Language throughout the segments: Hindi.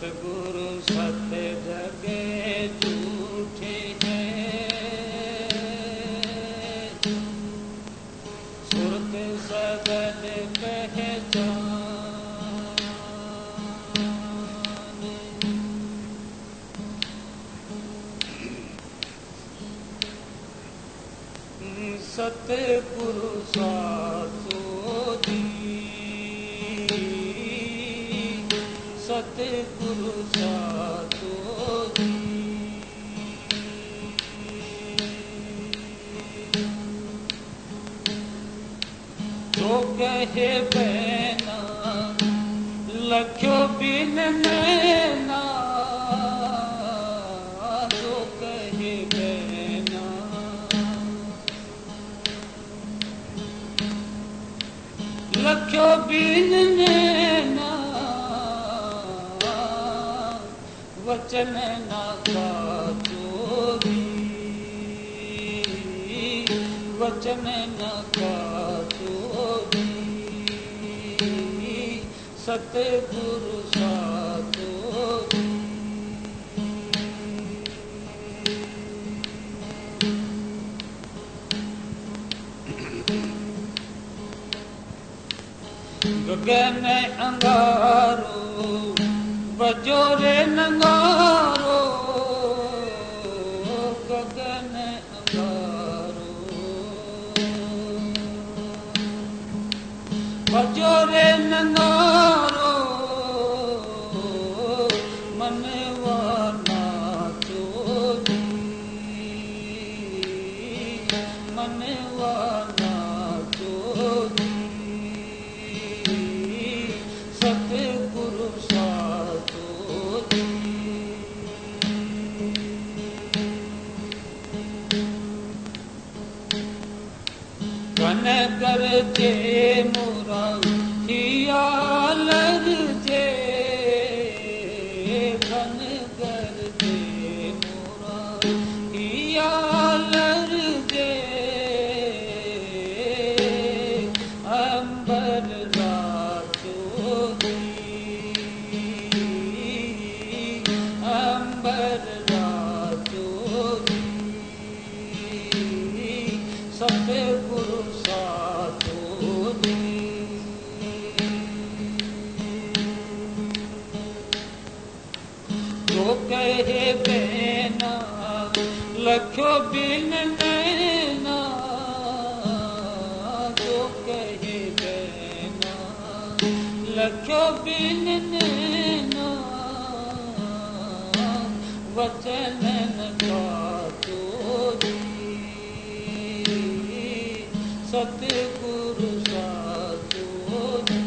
सतगुरु सत्य जगे झूठे हैं, सुरत सगल पहचान। सतगुरु सासो दी, सतगुरु सासो दी। जो कहे बैना लख्यो बिन नैना, जो कहे बैना लख्यो बिन नैना, वचन ना काजो दी, वचन ना काजो दी। सतगुरु सासो दी। गगन अंगारो बजोरे नंगारो, गगन अंगारो बजोरे नंगारो। मनवा नाचो दी, मनवा नाचो दी। सतगुरु सासो दी। कन कर जे मोरा हिया लर जे, कन कर जे मोरा हिया लर जे। अंबर राजो दी, अंबर राजो दी। सतगुरु सासो दी। जो कहे बैना लख्यो बिन नैना, जो कहे बैना लख्यो बिन नैना। वचन न काजो दी। सतगुरु सासो दी।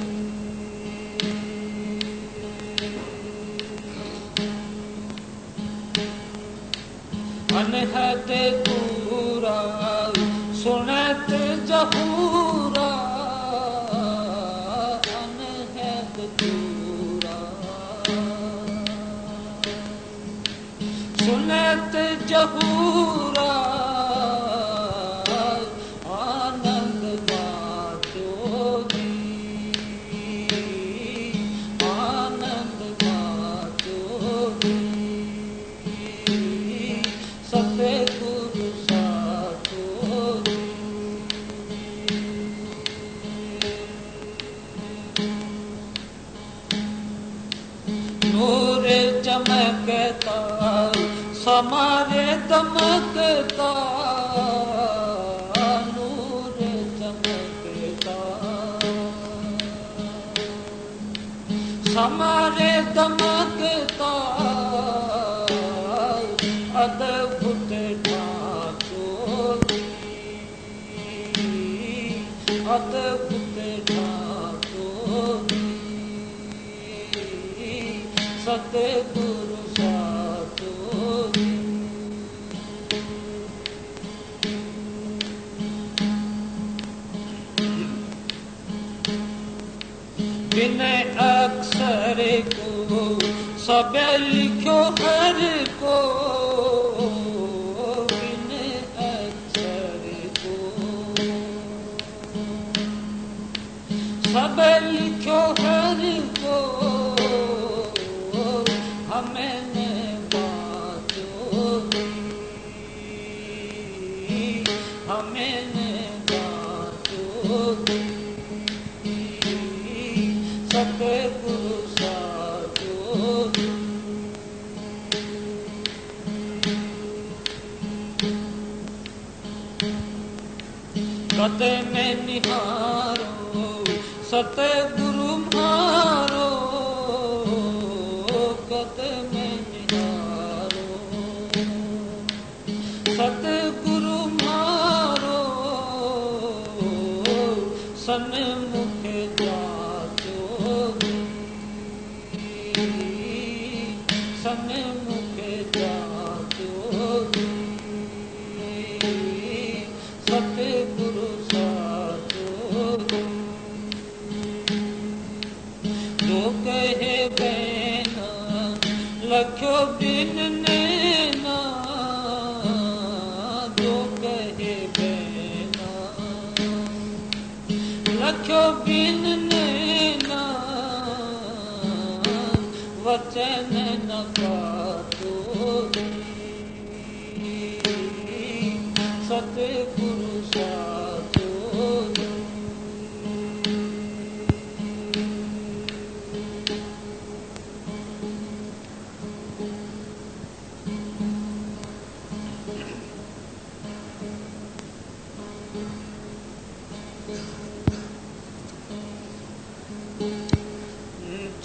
अनहद पूरा सुनत जहूरा, अनहद पूरा सुनत जहूरा। आनंद बातो दी, आनंद बातो दी। सतगुरु सासो दी। नूर चमकता समारे दमकता, नूर चमकता समारे दमकता। अद्भुत ढांचो दी, अद्भुत ढांचो दी। सतगुरु सासो दी। बिन अक्षर को सब लिखो हर को, बिन अक्षर को सब लिखो हर को। मैंने बाजो सतगुरु साजो कते में निहारो सतगुरु मारो कते में निहारो सतगुरु मारो सन्मुख जाचो सन्मुख जाचो सतगुरु साचो जो कहे बैना लख्यो बिन नैना जो कहे बैना लख्यो बिन नैना वचन न पातो सतगुरु साचो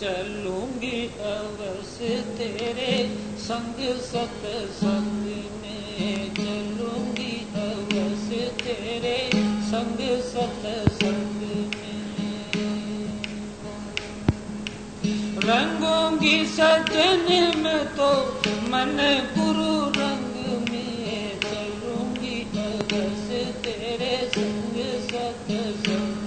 चलूंगी अवश्य तेरे संग सतसंग में चलूंगी अवश्य तेरे संग सतसंग में रंगूंगी सजन में तो मन गुरु रंग में चलूंगी अवश्य तेरे संग सतसंग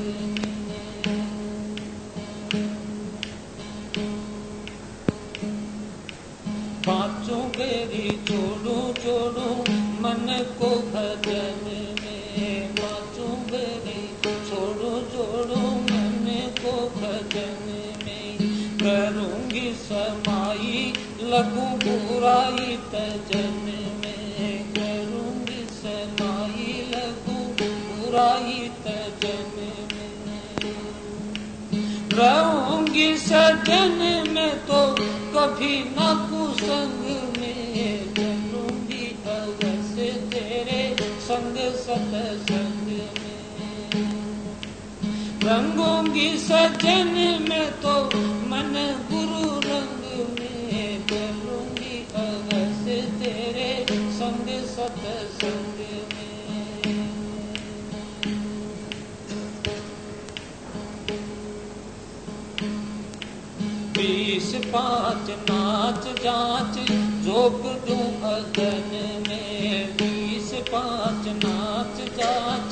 पांचों बेरी जोड़ू जोड़ू मन को भजन में पांचों बेरी छोड़ू जोड़ू मन को भजन में करूंगी समाई लगू बुराई तजन में करूंगी समाई लगू बुराई तजन में रहूंगी सजन में तो कभी न कुसंग में चलूंगी अवश्य तेरे संग सतसंग में रंगूंगी सजन में तो मन गुरु रंग में चलूंगी अवश्य तेरे संग सतसंग में 20-5 नाच जाच जोग दूं अगन में 20-5 नाच जाच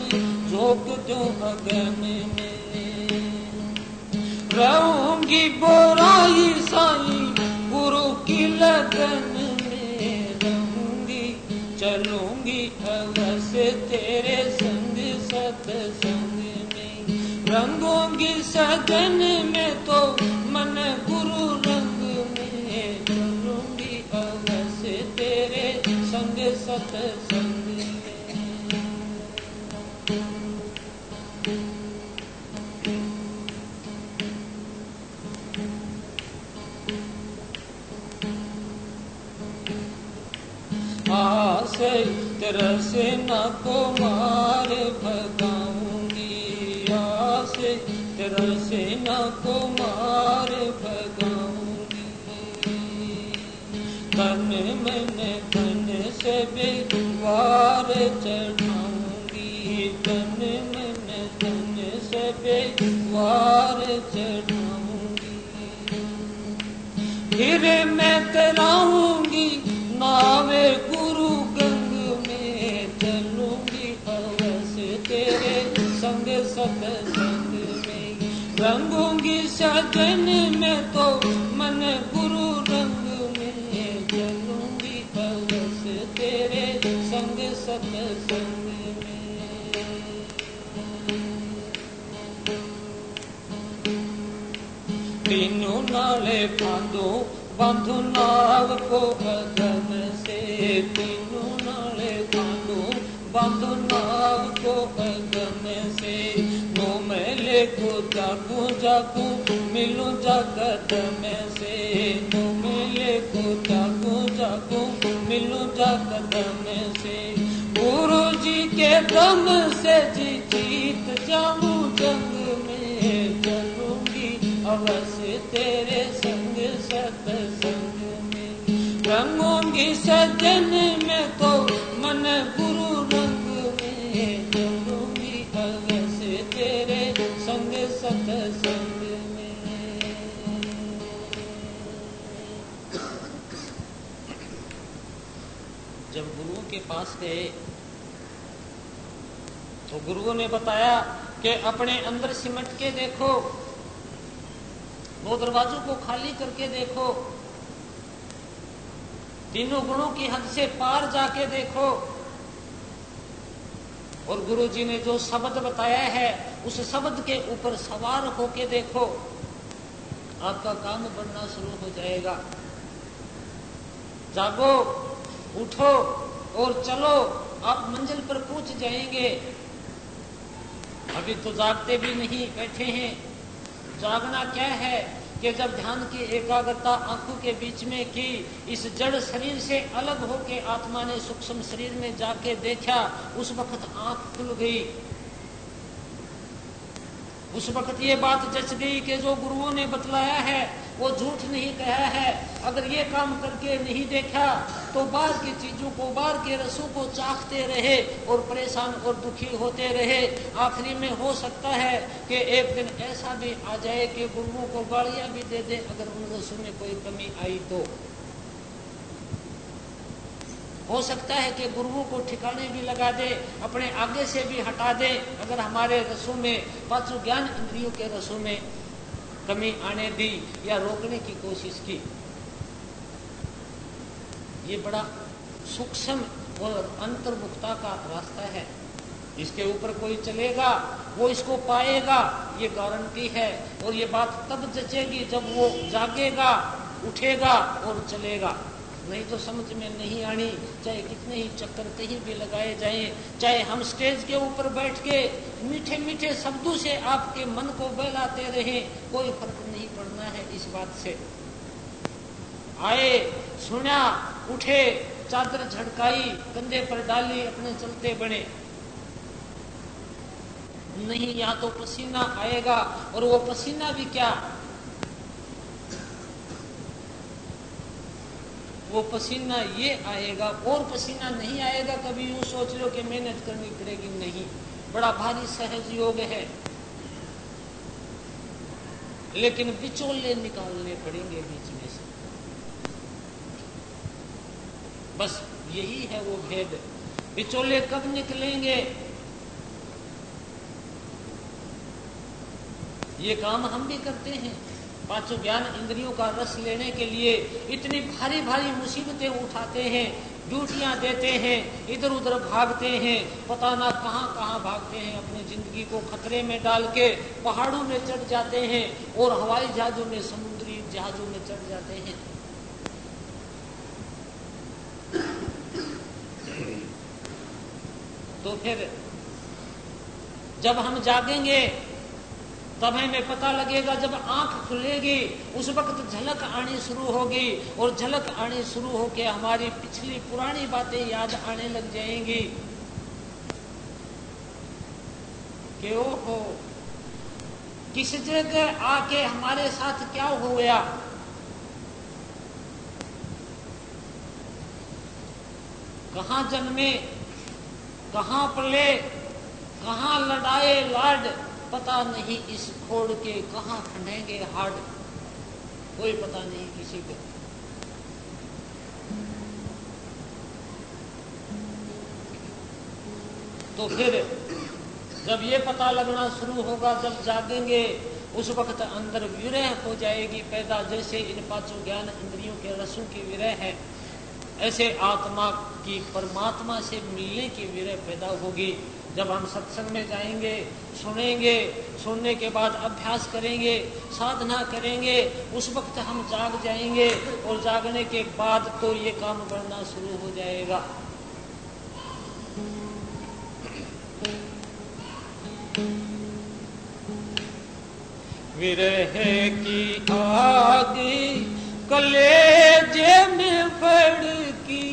जोग दूं अगन में रहूंगी बुराई साई गुरु की लगन में रहूंगी चलूंगी अवश्य तेरे संग सतसंग में रंगूंगी सजन में तो मन गुरु रंग में चलूंगी अवश्य तेरे संग सतसंग में आसे तरसे न को मार भगाऊंगी आसे तरसे न को मार भगाऊंगी तन मन धन से बेवार चढ़ाऊंगी तन मन धन से बेवार चढ़ाऊंगी फिर मैं तराऊंगी नावे गुरु गंग में चलूंगी अवश्य तेरे संग सतसंग में रंगूंगी सजन में तो मन गुरु रंग में चलूंगी अवश्य तेरे संग सतसंग में तीनों नाले बांधो नाव को अगम से तीनों नाले बांधो नाव को अगम से, नो मैले को जागू जागू मिलूं जा कदम से, नो मैले को जागू जागू मिलूं जा कदम से। गुरु जी के दम से जी जीत जाऊं जंग में, चलूंगी अवश्य तेरे संग सत्संग में, रंगूंगी सजन में तो मन गुरु रंग में, चलूंगी अवश्य तेरे संग सत्संग में। जब गुरुओं के पास गए तो गुरुओं ने बताया कि अपने अंदर सिमट के देखो, दो दरवाजों को खाली करके देखो, तीनों गुणों की हद से पार जाके देखो, और गुरु जी ने जो शब्द बताया है उस शब्द के ऊपर सवार होके देखो, आपका काम बनना शुरू हो जाएगा। जागो, उठो और चलो, आप मंजिल पर पहुंच जाएंगे। अभी तो जागते भी नहीं, बैठे हैं। जागना क्या है कि जब ध्यान की एकाग्रता आंखों के बीच में की, इस जड़ शरीर से अलग होके आत्मा ने सूक्ष्म शरीर में जाके देखा, उस वक्त आंख खुल गई। उस वक्त ये बात जच गई कि जो गुरुओं ने बतलाया है वो झूठ नहीं कहा है। अगर ये काम करके नहीं देखा तो बाहर की चीजों को, बाहर के रसों को चाखते रहे और परेशान और दुखी होते रहे। आखिरी में हो सकता है कि एक दिन ऐसा भी आ जाए कि गुरुओं को गालियां भी दे दे अगर उन रसों में कोई कमी आई तो। हो सकता है कि गुरुओं को ठिकाने भी लगा दे, अपने आगे से भी हटा दे अगर हमारे रसों में, पांचों ज्ञान इंद्रियों के रसों में कमी आने दी या रोकने की कोशिश की। ये बड़ा सूक्ष्म और अंतर्मुखता का रास्ता है। इसके ऊपर कोई चलेगा वो इसको पाएगा, ये गारंटी है। और ये बात तब जचेगी जब वो जागेगा, उठेगा और चलेगा। नहीं तो समझ में नहीं आनी, चाहे कितने ही चक्कर कहीं भी लगाए जाएं, चाहे हम स्टेज के ऊपर बैठ के मीठे मीठे शब्दों से आपके मन को बहलाते रहें, कोई फर्क नहीं पड़ना है इस बात से। आए, सुना, उठे, चादर झटकाई, कंधे पर डाली, अपने चलते बने। नहीं, यहाँ तो पसीना आएगा, और वो पसीना भी क्या, वो पसीना ये आएगा और पसीना नहीं आएगा। कभी यूं सोच लो कि मेहनत करनी पड़ेगी, नहीं, बड़ा भारी सहज योग है, लेकिन बिचौले निकालने पड़ेंगे बीच में से। बस यही है वो भेद। बिचौले कब निकलेंगे, ये काम हम भी करते हैं। पांचों ज्ञान इंद्रियों का रस लेने के लिए इतनी भारी भारी मुसीबतें उठाते हैं, ड्यूटियां देते हैं, इधर उधर भागते हैं, पता ना कहां कहां भागते हैं, अपनी जिंदगी को खतरे में डाल के पहाड़ों में चढ़ जाते हैं और हवाई जहाजों में, समुद्री जहाजों में चढ़ जाते हैं। तो फिर जब हम जागेंगे तब हमें पता लगेगा, जब आंख खुलेगी उस वक्त झलक आनी शुरू होगी, और झलक आनी शुरू होके हमारी पिछली पुरानी बातें याद आने लग जाएंगी कि ओहो, किस जगह आके हमारे साथ क्या हो गया। कहां जन्मे, कहां पले, कहां लड़ाए लाड, पता नहीं इस खोड़ के कहां खंडेंगे हाड, कोई पता नहीं किसी को। तो फिर जब ये पता लगना शुरू होगा, जब जागेंगे, उस वक्त अंदर विरह हो जाएगी पैदा। जैसे इन पांचों ज्ञान इंद्रियों के रसों की विरह है, ऐसे आत्मा की परमात्मा से मिलने की विरह पैदा होगी। जब हम सत्संग में जाएंगे, सुनेंगे, सुनने के बाद अभ्यास करेंगे, साधना करेंगे, उस वक्त हम जाग जाएंगे, और जागने के बाद तो ये काम बढ़ना शुरू हो जाएगा। विरह की आग कलेजे में भड़की,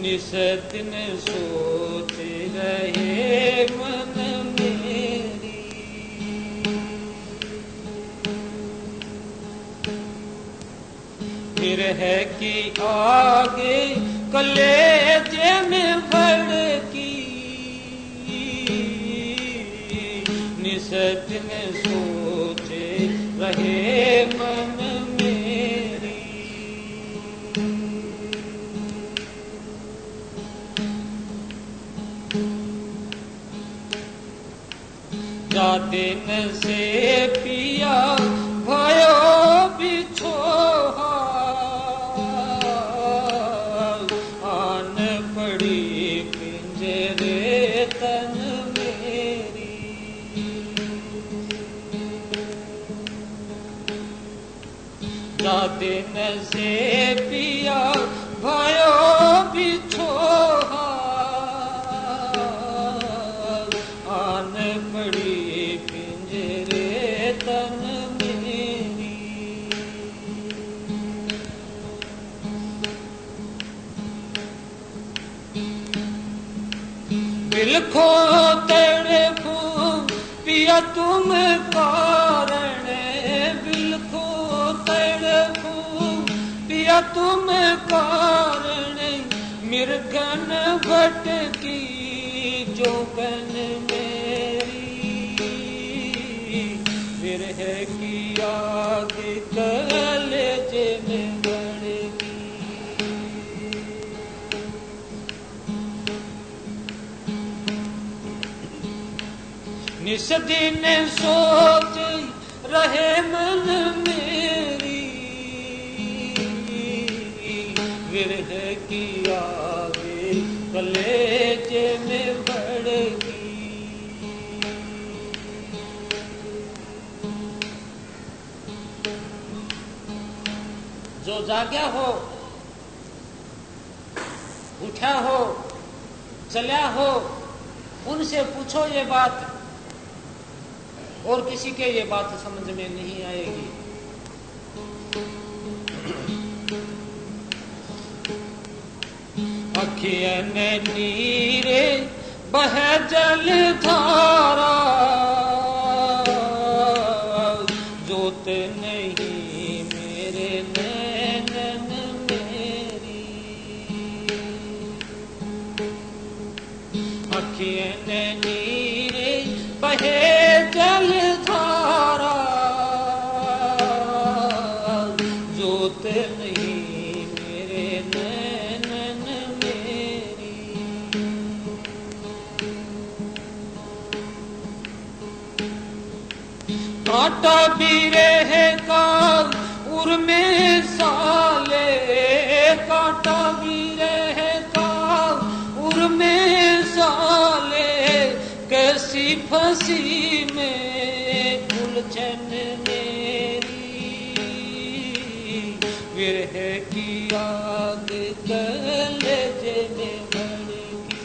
निस दिन सोच रहे मन मेरी। विरह की आग कलेजे में भड़की, निस दिन सोचे रहे मन मेरी। जा दिन से पिया भयो बिछोहा, आन पड़ी पिंजरे तन मेरी। जा दिन से पिया भयो बिछोहा, आन पड़ी पिंजरे तन मेरी। बिलखो तड़फू पिया तुम कारण, बिलखो तड़फू पिया तुम कारण। मिर्गन भटकी जोगन मेरी, विरह की आग कलेजे में भड़की। निस दिन सोच रहे मन मेरी, विरह की आग कलेजे में भड़की। जो जाग्या हो, उठा हो, चला हो, उनसे पूछो ये बात, और किसी के ये बात समझ में नहीं आएगी। अखियन नीरे बह जल धारा, जोत नहीं मेरे नैनन मेरी। अखियन नीरे बहे जल धारा, जोत नहीं मेरे नैनन मेरी। कांटा भी रहेगा उर में साले, कांटा भी रहेगा उर में साले। कैसी फंसी में उलझन मेरी, विरह की आग कलेजे में भड़की।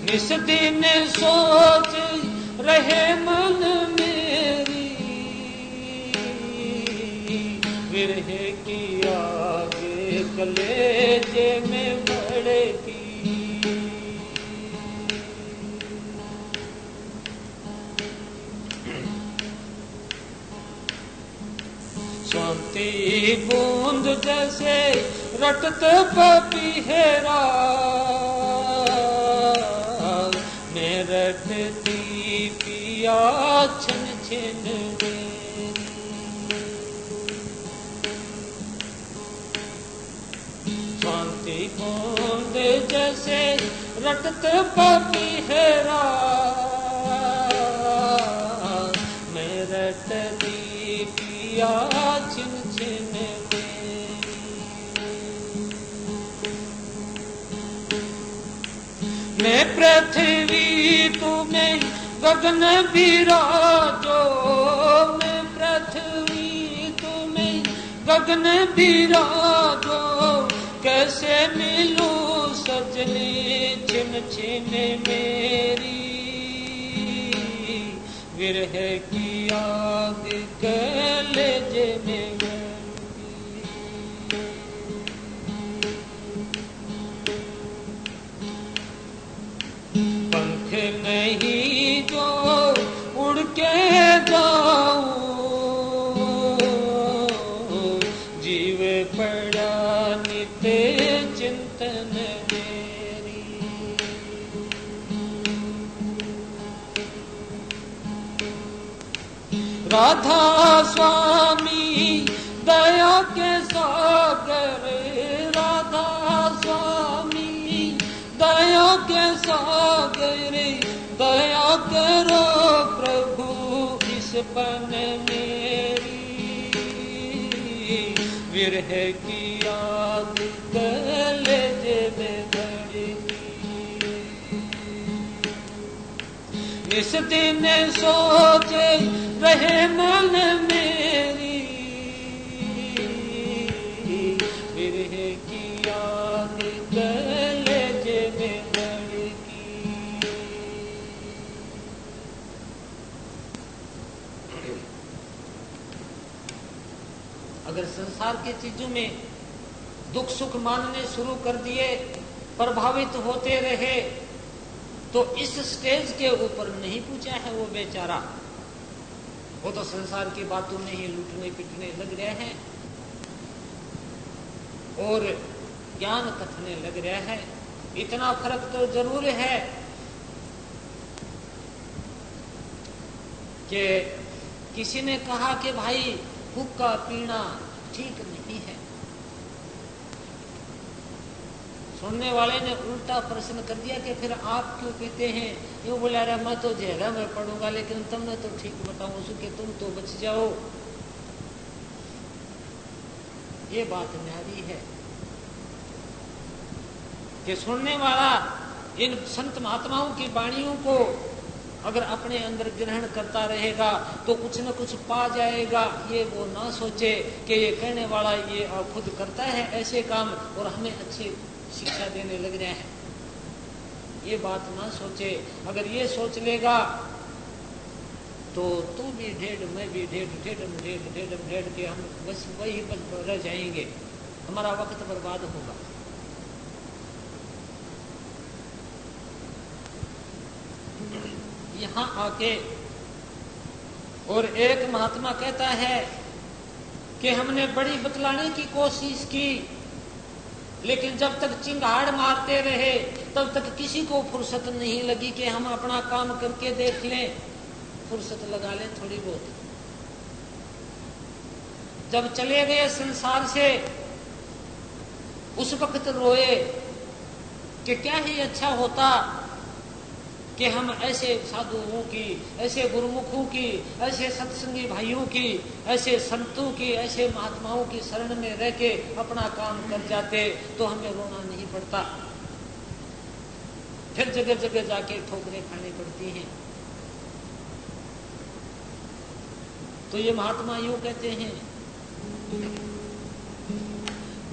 निस दिन सोच रहे मन मेरी, विरह की आग कलेजे में भड़की। शांति बूंद जैसे रटत पपीहेरा, मैं रटती पिया छिन छिन मेरी। शांति बूंद जैसे रटत पपीहेरा, मैं रटती पिया छिन छिन मेरी। मैं पृथ्वी तुम्हें गगन विराजो, मैं पृथ्वी तुम्हें लगन बिराजो कैसे मिलूं सजनी छिन छिन मेरी विरह की आग कलेजे में पंख नहीं जो उड़ के जाऊं जीव पड़ा नित चिंतन मेरी राधा स्वामी दया के सागर राधा स्वामी दया के सागर दया करो प्रभु इस पन मेरी विरह की आग कलेजे में बढ़ी निस दिन सोचे रहे मन मेरी विरह की आग कलेजे में बढ़ी अगर संसार की चीजों में दुख सुख मानने शुरू कर दिए प्रभावित होते रहे तो इस स्टेज के ऊपर नहीं पूछा है वो बेचारा वो तो संसार की बातों में ही लूटने पिटने लग रहे हैं और ज्ञान कथने लग रहा है। इतना फर्क तो जरूर है कि किसी ने कहा कि भाई हुक्का पीना ठीक नहीं है सुनने वाले ने उल्टा प्रश्न कर दिया कि फिर आप क्यों पीते हैं यूं बोला रहा मैं तो जहरा में पढ़ूंगा लेकिन तुमने तो ठीक बताऊं कि तुम तो बच जाओ ये बात न्यारी है कि सुनने वाला इन संत महात्माओं की वाणियों को अगर अपने अंदर ग्रहण करता रहेगा तो कुछ न कुछ पा जाएगा। ये वो ना सोचे कि ये कहने वाला ये खुद करता है ऐसे काम और हमें अच्छी शिक्षा देने लग रहे हैं ये बात ना सोचे। अगर ये सोच लेगा तो तू भी ढेढ़ मैं भी ढेढ़ के हम बस वही रह जाएंगे हमारा वक्त बर्बाद होगा। यहाँ आके और एक महात्मा कहता है कि हमने बड़ी बतलाने की कोशिश की लेकिन जब तक चिंगाड़ मारते रहे तब तक किसी को फुर्सत नहीं लगी कि हम अपना काम करके देख लें फुर्सत लगा लें थोड़ी बहुत। जब चले गए संसार से उस वक्त रोए कि क्या ही अच्छा होता कि हम ऐसे साधुओं की ऐसे गुरुमुखों की ऐसे सत्संगी भाइयों की ऐसे संतों की ऐसे महात्माओं की शरण में रह के अपना काम कर जाते तो हमें रोना नहीं पड़ता। फिर जगह जगह जाके ठोकरें खानी पड़ती हैं। तो ये महात्मा यूं कहते हैं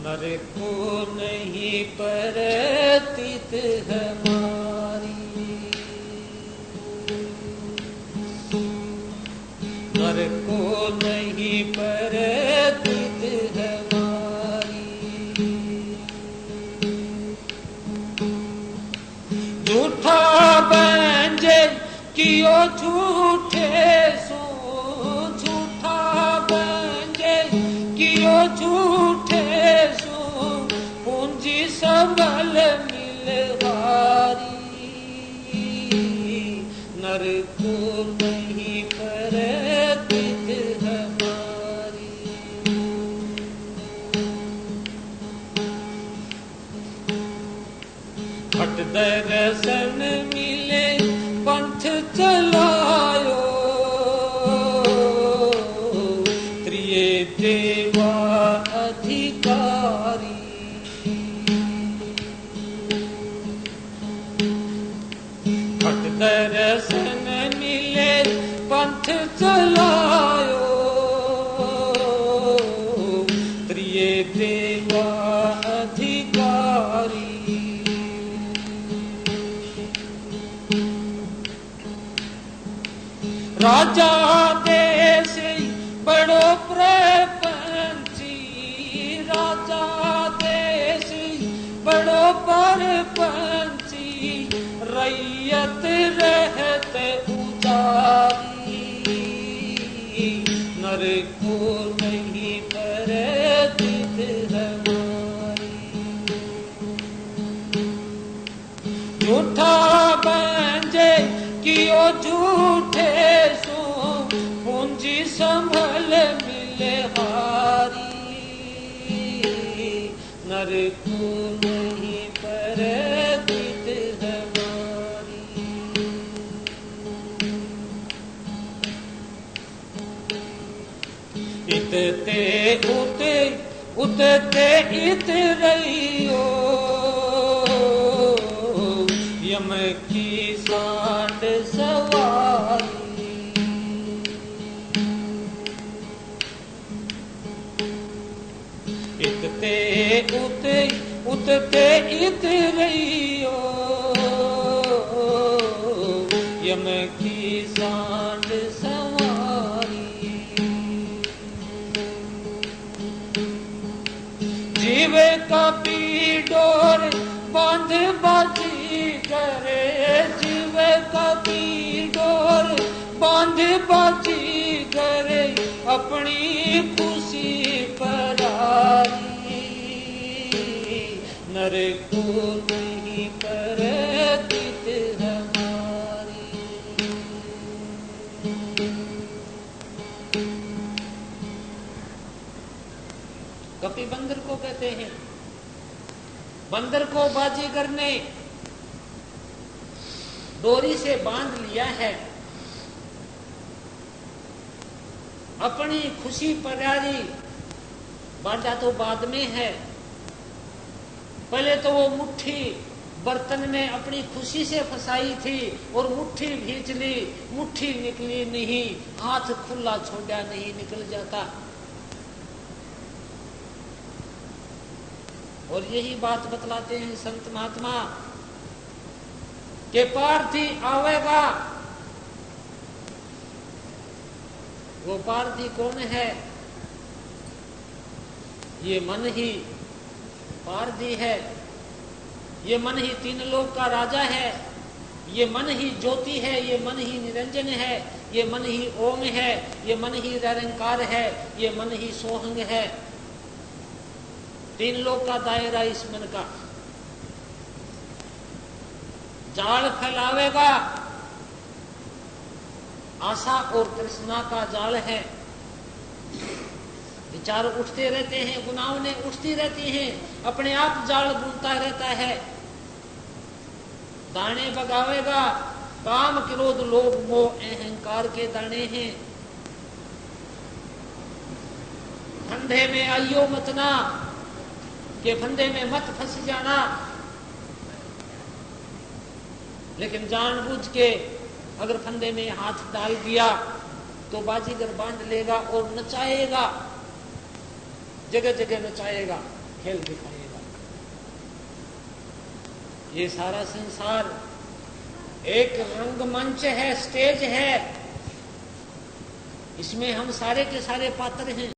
नर को नहीं परतीत हमारी नर को नहीं परतीत हमारी झूठा बंजे कियो झूठे सो झूठा बंजे कियो झूठे सो पूंजी सबल मिलवारी नर को नहीं परतीत हमारी। भट दर्शन मिले पंथ चलायो त्रिय देवा अधिकारी भट दर्शन मिले पंथ चलायो का अधिकारी। राजा देश बड़ो प्रपंची, राजा देश बड़ो परपंची, रैयत रहते उजारी, नर को नहीं परदित हमारी। झूठा बंजे कियो झूठे सो, पूंजी संभल मिले हारी, नर को नहीं परदित हमारी। इतते उते उतते इत रहियो, यम की सांड सवारी। इतते उते उतते इत रहियो, यम की सांड सवारी। जीव का पीडोर बांध बाजी करे, जीव का पीडोर बांध बाजी करे, अपनी खुशी परारी, नर को नहीं परदित हमारी। कपि बंदर को कहते हैं, बंदर को बाजीगर ने डोरी से बांध लिया है, अपनी खुशी परारी। बांधा तो बाद में है, पहले तो वो मुट्ठी बर्तन में अपनी खुशी से फंसाई थी और मुट्ठी भींच ली, मुट्ठी निकली नहीं, हाथ खुला छोड़ा नहीं निकल जाता। और यही बात बतलाते हैं संत महात्मा के पार्थी आवेगा। वो पार्थी कौन है? ये मन ही पार्थी है, ये मन ही तीन लोक का राजा है, ये मन ही ज्योति है, ये मन ही निरंजन है, ये मन ही ओम है, ये मन ही निरंकार है, ये मन ही सोहंग है। तीन लोक का दायरा इस मन का। जाल फैलावेगा, आशा और तृष्णा का जाल है। विचार उठते रहते हैं, गुनाहों उठती रहती हैं, अपने आप जाल बुनता रहता है। दाने बगावेगा, काम क्रोध लोभ मोह अहंकार के दाने हैं। फंदे में आइयो मत ना, के फंदे में मत फंस जाना। लेकिन जानबूझ के अगर फंदे में हाथ डाल दिया तो बाजीगर बांध लेगा और नचाएगा, जगह जगह नचाएगा, खेल दिखाएगा। ये सारा संसार एक रंगमंच है, स्टेज है, इसमें हम सारे के सारे पात्र हैं।